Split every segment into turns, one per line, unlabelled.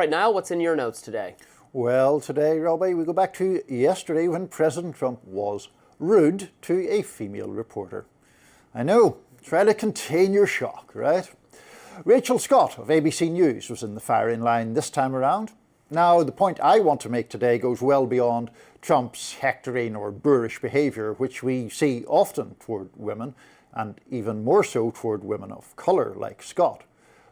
right, Niall, what's in your notes today?
Well, today, Robbie, we go back to yesterday when President Trump was rude to a female reporter. I know, try to contain your shock, right? Rachel Scott of ABC News was in the firing line this time around. Now, the point I want to make today goes well beyond Trump's hectoring or boorish behaviour, which we see often toward women, and even more so toward women of colour like Scott.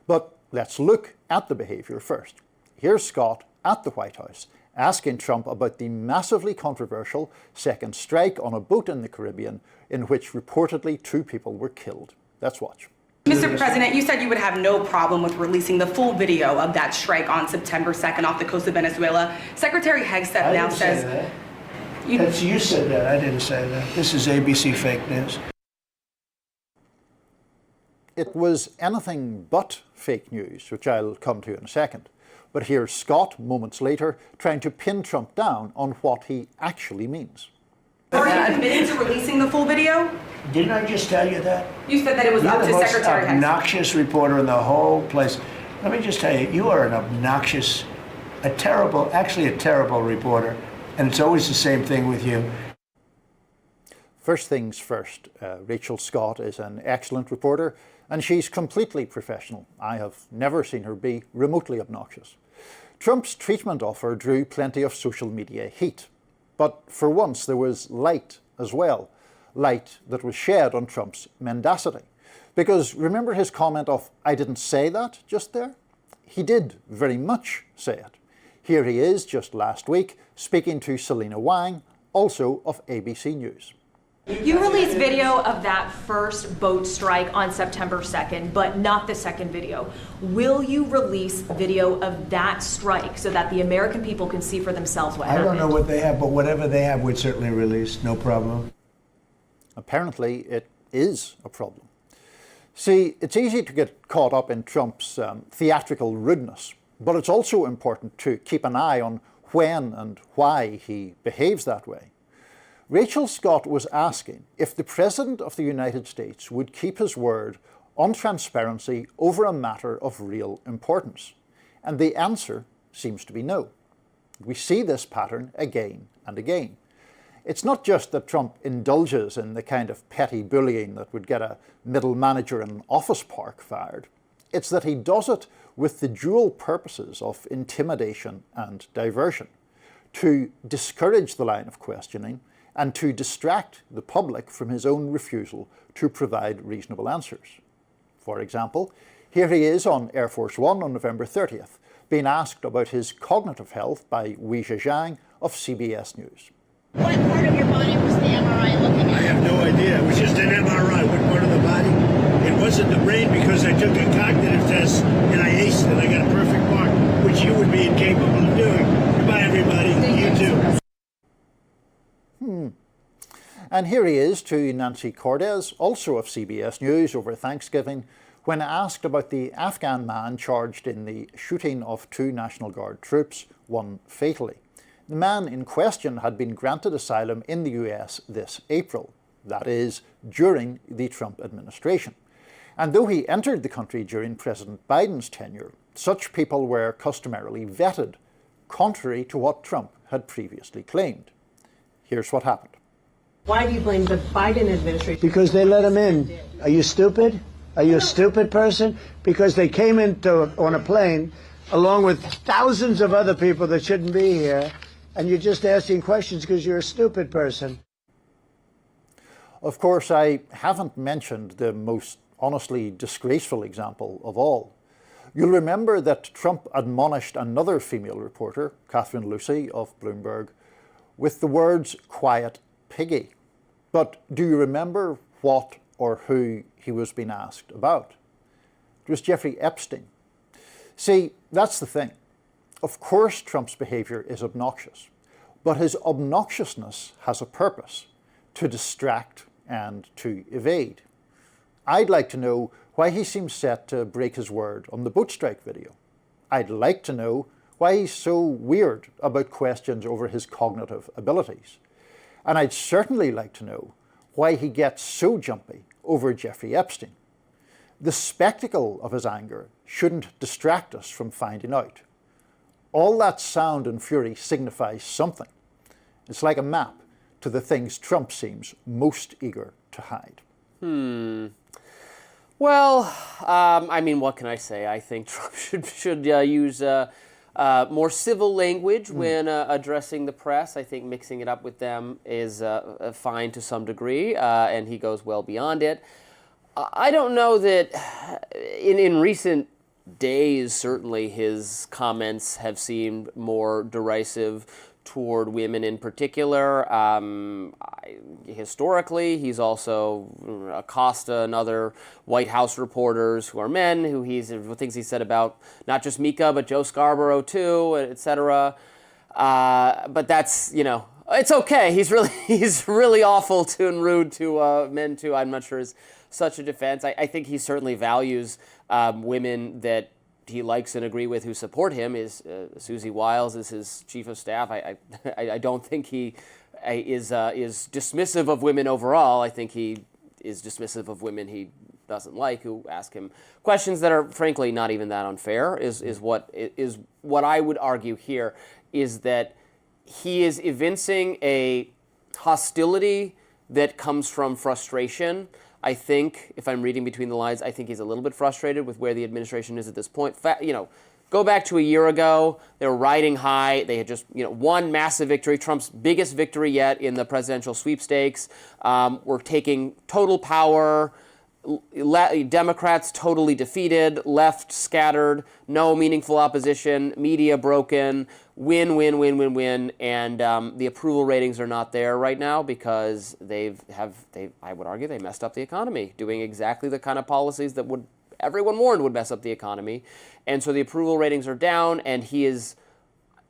But let's look at the behaviour first. Here's Scott at the White House asking Trump about the massively controversial second strike on a boat in the Caribbean in which reportedly 2 people were killed. Let's watch.
Mr. President, you said you would have no problem with releasing the full video of that strike on September 2nd off the coast of Venezuela. Secretary Hegseth now says...
You said that. I didn't say that. This is ABC fake news.
It was anything but fake news, which I'll come to in a second. But here's Scott, moments later, trying to pin Trump down on what he actually means.
Are you committed to releasing the full video?
Didn't I just tell you that?
You said that it was up to Secretary Hegseth.
You're the most obnoxious reporter in the whole place. Let me just tell you, you are an obnoxious, actually a terrible reporter, and it's always the same thing with you.
First things first, Rachel Scott is an excellent reporter, and she's completely professional. I have never seen her be remotely obnoxious. Trump's treatment of her drew plenty of social media heat. But for once there was light as well. Light that was shed on Trump's mendacity. Because remember his comment of, "I didn't say that," just there? He did very much say it. Here he is, just last week, speaking to Selena Wang, also of ABC News.
You released video of that first boat strike on September 2nd, but not the second video. Will you release video of that strike so that the American people can see for themselves what happened?
I don't know what they have, but whatever they have, we'd certainly release, no problem.
Apparently, it is a problem. See, it's easy to get caught up in Trump's theatrical rudeness, but it's also important to keep an eye on when and why he behaves that way. Rachel Scott was asking if the President of the United States would keep his word on transparency over a matter of real importance. And the answer seems to be no. We see this pattern again and again. It's not just that Trump indulges in the kind of petty bullying that would get a middle manager in an office park fired. It's that he does it with the dual purposes of intimidation and diversion, to discourage the line of questioning and to distract the public from his own refusal to provide reasonable answers. For example, here he is on Air Force One on November 30th, being asked about his cognitive health by Wei Zhejiang of CBS News.
What part of your body was the MRI looking at?
I have no idea. It was just an MRI. What part of the body? It wasn't the brain because I took a cognitive test and I aced it. I got a perfect mark, which you would be incapable of doing. Goodbye, everybody. You too.
And here he is to Nancy Cordes, also of CBS News, over Thanksgiving, when asked about the Afghan man charged in the shooting of 2 National Guard troops, one fatally. The man in question had been granted asylum in the US this April, that is, during the Trump administration. And though he entered the country during President Biden's tenure, such people were customarily vetted, contrary to what Trump had previously claimed. Here's what happened.
Why do you blame the Biden administration?
Because they let him in. Are you stupid? Are you a stupid person? Because they came on a plane along with thousands of other people that shouldn't be here, and you're just asking questions because you're a stupid person.
Of course, I haven't mentioned the most honestly disgraceful example of all. You'll remember that Trump admonished another female reporter, Catherine Lucy of Bloomberg, with the words, "quiet piggy." But do you remember what or who he was being asked about? It was Jeffrey Epstein. See, that's the thing. Of course Trump's behaviour is obnoxious, but his obnoxiousness has a purpose: to distract and to evade. I'd like to know why he seems set to break his word on the boat strike video. I'd like to know why he's so weird about questions over his cognitive abilities. And I'd certainly like to know why he gets so jumpy over Jeffrey Epstein. The spectacle of his anger shouldn't distract us from finding out. all that sound and fury signifies something. It's like a map to the things Trump seems most eager to hide.
Well, I mean, what can I say? I think Trump should use more civil language when addressing the press. I think mixing it up with them is fine to some degree, and he goes well beyond it. I don't know that in recent days, certainly his comments have seemed more derisive toward women in particular. Historically, he's also accosted other White House reporters who are men, things he said about not just Mika, but Joe Scarborough too, etc. But that's, it's okay. He's really awful to and rude to men too. I'm not sure is such a defense. I think he certainly values women that he likes and agree with who support him. Is Susie Wiles is his chief of staff. I don't think he is dismissive of women overall. I think he is dismissive of women he doesn't like, who ask him questions that are frankly not even that unfair. Is what I would argue here is that he is evincing a hostility that comes from frustration. I think, if I'm reading between the lines, I think he's a little bit frustrated with where the administration is at this point. Go back to a year ago, they were riding high. They had just, won massive victory, Trump's biggest victory yet in the presidential sweepstakes. Were taking total power. Democrats totally defeated, left scattered, no meaningful opposition, media broken, win, and the approval ratings are not there right now because I would argue they messed up the economy, doing exactly the kind of policies that everyone warned would mess up the economy, and so the approval ratings are down, and he is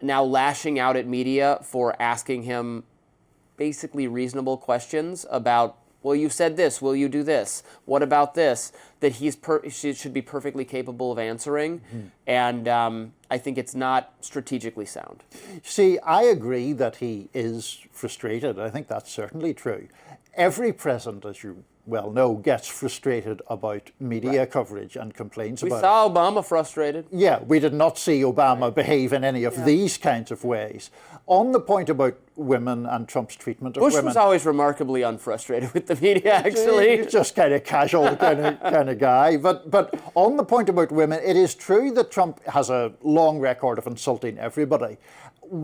now lashing out at media for asking him basically reasonable questions about, well, you said this. Will you do this? What about this? That he should be perfectly capable of answering. And I think it's not strategically sound.
See, I agree that he is frustrated. I think that's certainly true. Every president, as you well know, gets frustrated about media coverage and complains about it.
We saw Obama frustrated.
Yeah, we did not see Obama behave in any of these kinds of ways. On the point about women and Trump's treatment of
Bush
women...
was always remarkably unfrustrated with the media, actually.
He's just kind of casual kind of guy. But on the point about women, it is true that Trump has a long record of insulting everybody.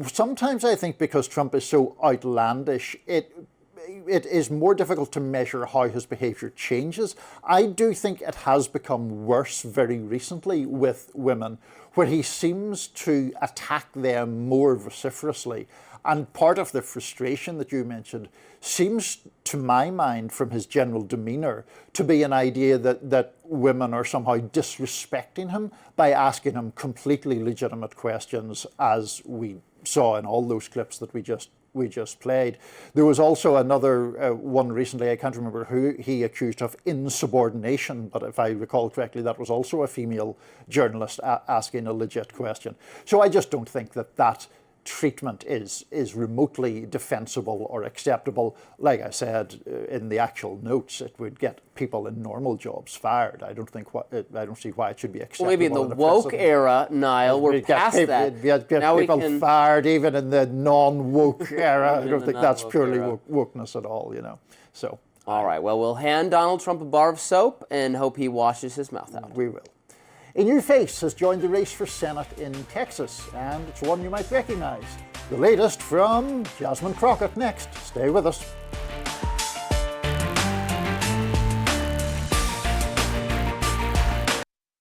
Sometimes I think because Trump is so outlandish, it is more difficult to measure how his behaviour changes. I do think it has become worse very recently with women, where he seems to attack them more vociferously. And part of the frustration that you mentioned seems, to my mind, from his general demeanour, to be an idea that women are somehow disrespecting him by asking him completely legitimate questions, as we saw in all those clips that we just played. There was also another one recently, I can't remember who he accused of insubordination, but if I recall correctly, that was also a female journalist asking a legit question. So I just don't think that treatment is remotely defensible or acceptable. Like I said in the actual notes, it would get people in normal jobs fired. I don't see why it should be acceptable.
Well, maybe in the woke era, Niall, we're past that.
Get people fired even in the non-woke era. I don't think that's purely wokeness at all, So.
All right. Well, we'll hand Donald Trump a bar of soap and hope he washes his mouth out.
We will. A new face has joined the race for Senate in Texas, and it's one you might recognize. The latest from Jasmine Crockett next. Stay with us.